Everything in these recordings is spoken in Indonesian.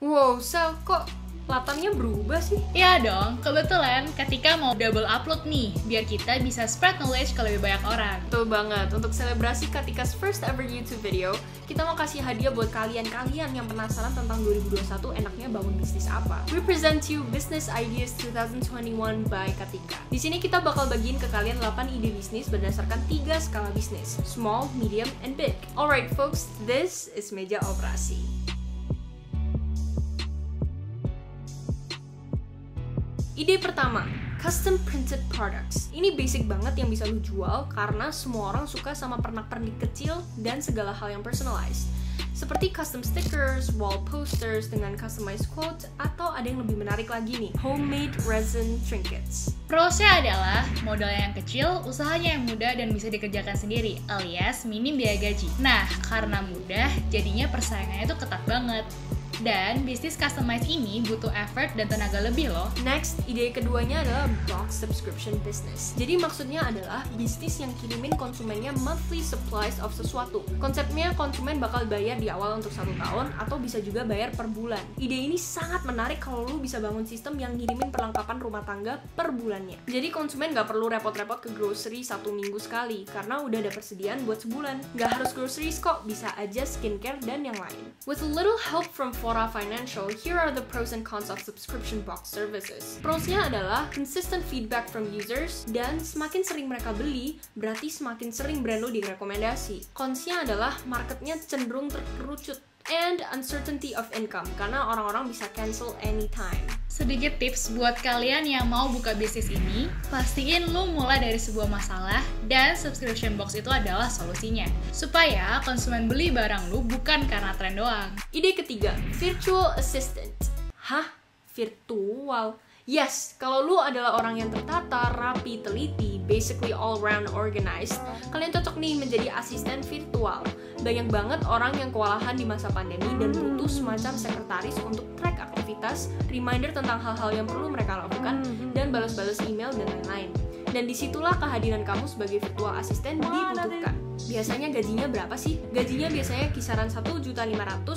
Wow, Sel, kok latarnya berubah sih? Iya dong, kebetulan ketika mau double upload nih, biar kita bisa spread knowledge ke lebih banyak orang. Betul banget, untuk selebrasi Katika's first ever YouTube video, kita mau kasih hadiah buat kalian-kalian yang penasaran tentang 2021 enaknya bangun bisnis apa. We present you Business Ideas 2021 by Katika. Di sini kita bakal bagiin ke kalian 8 ide bisnis berdasarkan 3 skala bisnis, small, medium, and big. Alright folks, this is Meja Operasi. Ide pertama, custom printed products. Ini basic banget yang bisa lu jual karena semua orang suka sama pernak-pernik kecil dan segala hal yang personalized. Seperti custom stickers, wall posters dengan customized quotes, atau ada yang lebih menarik lagi nih, homemade resin trinkets. Plusnya adalah modalnya yang kecil, usahanya yang mudah dan bisa dikerjakan sendiri, alias minim biaya gaji. Nah, karena mudah, jadinya persaingannya itu ketat banget. Dan bisnis customized ini butuh effort dan tenaga lebih loh. Next, ide keduanya adalah box subscription business. Jadi maksudnya adalah bisnis yang kirimin konsumennya monthly supplies of sesuatu. Konsepnya konsumen bakal bayar di awal untuk 1 tahun atau bisa juga bayar per bulan. Ide ini sangat menarik kalau lu bisa bangun sistem yang ngirimin perlengkapan rumah tangga per bulannya. Jadi konsumen gak perlu repot-repot ke grocery 1 minggu sekali karena udah ada persediaan buat sebulan. Gak harus groceries kok, bisa aja skincare dan yang lain. With a little help from Fora Financial, here are the pros and cons of subscription box services. Prosnya adalah consistent feedback from users, dan semakin sering mereka beli, berarti semakin sering brand lo direkomendasi. Consnya adalah marketnya cenderung terkerucut, and uncertainty of income, karena orang-orang bisa cancel anytime. Sedikit tips buat kalian yang mau buka bisnis ini, pastiin lu mulai dari sebuah masalah dan subscription box itu adalah solusinya. Supaya konsumen beli barang lu bukan karena tren doang. Ide ketiga, virtual assistant. Hah? Virtual? Yes, kalau lu adalah orang yang tertata, rapi, teliti, basically all round organized, kalian cocok nih menjadi asisten virtual. Banyak banget orang yang kewalahan di masa pandemi dan butuh semacam sekretaris untuk track aktivitas, reminder tentang hal-hal yang perlu mereka lakukan, dan balas-balas email dan lain-lain. Dan disitulah kehadiran kamu sebagai virtual asisten dibutuhkan. Biasanya gajinya berapa sih? Gajinya biasanya kisaran 1.500.000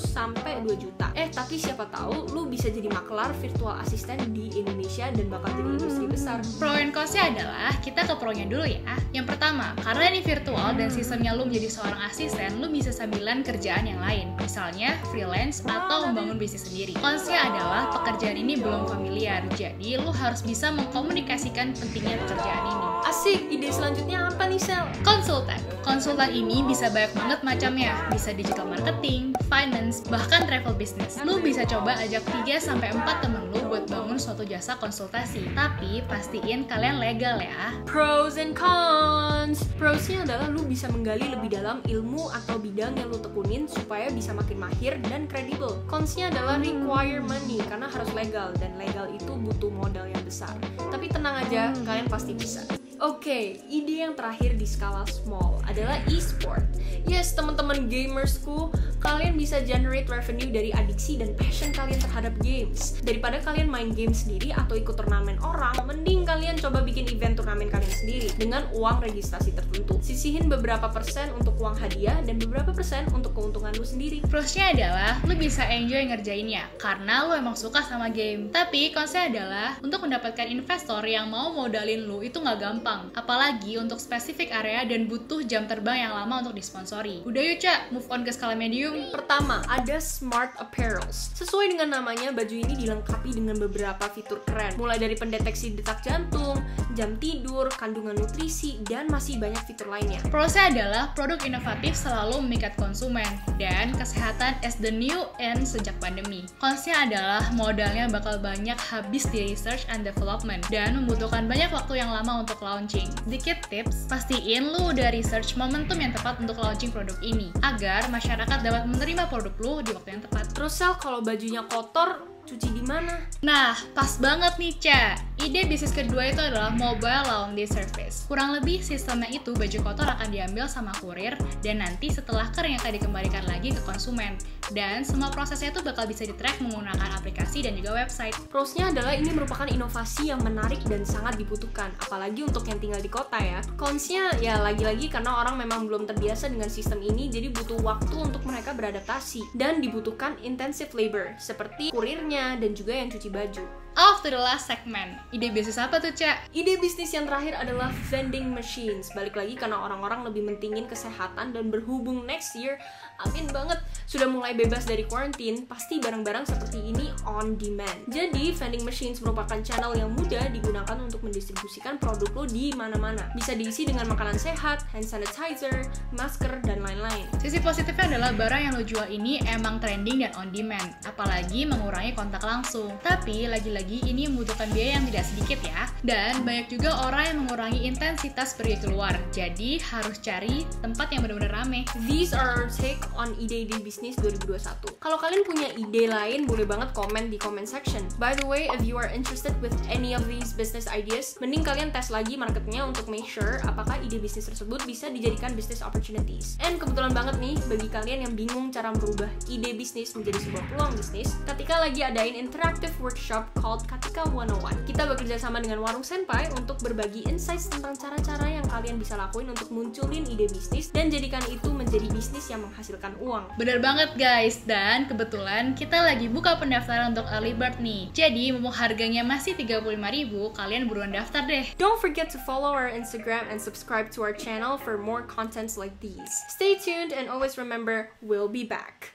sampai 2 juta. Tapi siapa tahu lu bisa jadi makelar virtual asisten di Indonesia dan bakal jadi industri besar. Pro and cons-nya adalah, kita ke pro-nya dulu ya. Yang pertama, karena ini virtual dan sistemnya lu menjadi seorang asisten, lu bisa sambilan kerjaan yang lain. Misalnya freelance atau membangun bisnis sendiri. Cons-nya adalah pekerjaan ini belum familiar, jadi lu harus bisa mengkomunikasikan pentingnya pekerjaan ini. Asik, ide selanjutnya apa nih, Sel? Konsultan. Konsultan ini bisa banyak banget macamnya. Bisa digital marketing, finance, bahkan travel business. Lu bisa coba ajak 3-4 temen lu buat bangun suatu jasa konsultasi. Tapi pastiin kalian legal ya. Pros and cons. Prosnya adalah lu bisa menggali lebih dalam ilmu atau bidang yang lu tekunin supaya bisa makin mahir dan kredibel. Consnya adalah require money karena harus legal, dan legal itu butuh modal yang besar. Tapi tenang aja, kalian pasti bisa. Oke, ide yang terakhir di skala small adalah e-sport. Yes, teman-teman gamersku, kalian bisa generate revenue dari adiksi dan passion kalian terhadap games. Daripada kalian main game sendiri atau ikut turnamen orang, mending kalian coba bikin event turnamen kalian sendiri dengan uang registrasi tertentu. Sisihin beberapa persen untuk uang hadiah dan beberapa persen untuk keuntungan lu sendiri. Plusnya adalah lu bisa enjoy ngerjainnya karena lu emang suka sama game. Tapi konsnya adalah untuk mendapatkan investor yang mau modalin lu itu nggak gampang. Apalagi untuk spesifik area dan butuh jam terbang yang lama untuk disponsori. Udah yuk Ca, move on ke skala medium. Pertama, ada smart apparels. Sesuai dengan namanya, baju ini dilengkapi dengan beberapa fitur keren. Mulai dari pendeteksi detak jantung, jam tidur, kandungan nutrisi, dan masih banyak fitur lainnya. Prosnya adalah produk inovatif selalu memikat konsumen, dan kesehatan as the new end sejak pandemi. Konsnya adalah modalnya bakal banyak habis di research and development, dan membutuhkan banyak waktu yang lama untuk launching. Sedikit tips, pastiin lu udah research momentum yang tepat untuk launching produk ini, agar masyarakat dapat menerima produk lu di waktu yang tepat. Terus Sel, kalau bajunya kotor, cuci di mana? Nah, pas banget nih Ca. Ide bisnis kedua itu adalah mobile laundry service. Kurang lebih sistemnya itu baju kotor akan diambil sama kurir dan nanti setelah kering akan dikembalikan lagi ke konsumen. dan semua prosesnya tuh bakal bisa di-track menggunakan aplikasi dan juga website. Pros-nya adalah ini merupakan inovasi yang menarik dan sangat dibutuhkan, apalagi untuk yang tinggal di kota ya. Cons-nya ya lagi-lagi karena orang memang belum terbiasa dengan sistem ini, jadi butuh waktu untuk mereka beradaptasi dan dibutuhkan intensive labor seperti kurirnya dan juga yang cuci baju. Off to the last segment. Ide bisnis apa tuh, Cak? Ide bisnis yang terakhir adalah vending machines. Balik lagi karena orang-orang lebih mentingin kesehatan dan berhubung next year, amin banget, sudah mulai bebas dari quarantine, pasti barang-barang seperti ini on demand. Jadi, vending machines merupakan channel yang mudah digunakan untuk mendistribusikan produk lo di mana-mana. Bisa diisi dengan makanan sehat, hand sanitizer, masker, dan lain-lain. Sisi positifnya adalah barang yang lo jual ini emang trending dan on demand, apalagi mengurangi kontak langsung. Tapi, lagi-lagi ini membutuhkan biaya yang tidak sedikit ya. Dan banyak juga orang yang mengurangi intensitas pergi keluar, jadi harus cari tempat yang benar-benar rame. These are our take on ide-ide bisnis 2021. Kalau kalian punya ide lain, boleh banget komen di comment section. By the way, if you are interested with any of these business ideas, mending kalian tes lagi marketnya untuk make sure apakah ide bisnis tersebut bisa dijadikan business opportunities. And kebetulan banget nih, bagi kalian yang bingung cara merubah ide bisnis menjadi sebuah peluang bisnis, Katika lagi adain interactive workshop called Katika 101. Kita bekerja sama dengan Warung Senpai untuk berbagi insights tentang cara-cara yang kalian bisa lakuin untuk munculin ide bisnis dan jadikan itu menjadi bisnis yang menghasilkan uang. Bener banget guys, dan kebetulan kita lagi buka pendaftaran untuk early bird nih. Jadi mumpung harganya masih 35.000, kalian buruan daftar deh. Don't forget to follow our Instagram and subscribe to our channel for more contents like these. Stay tuned and always remember, we'll be back.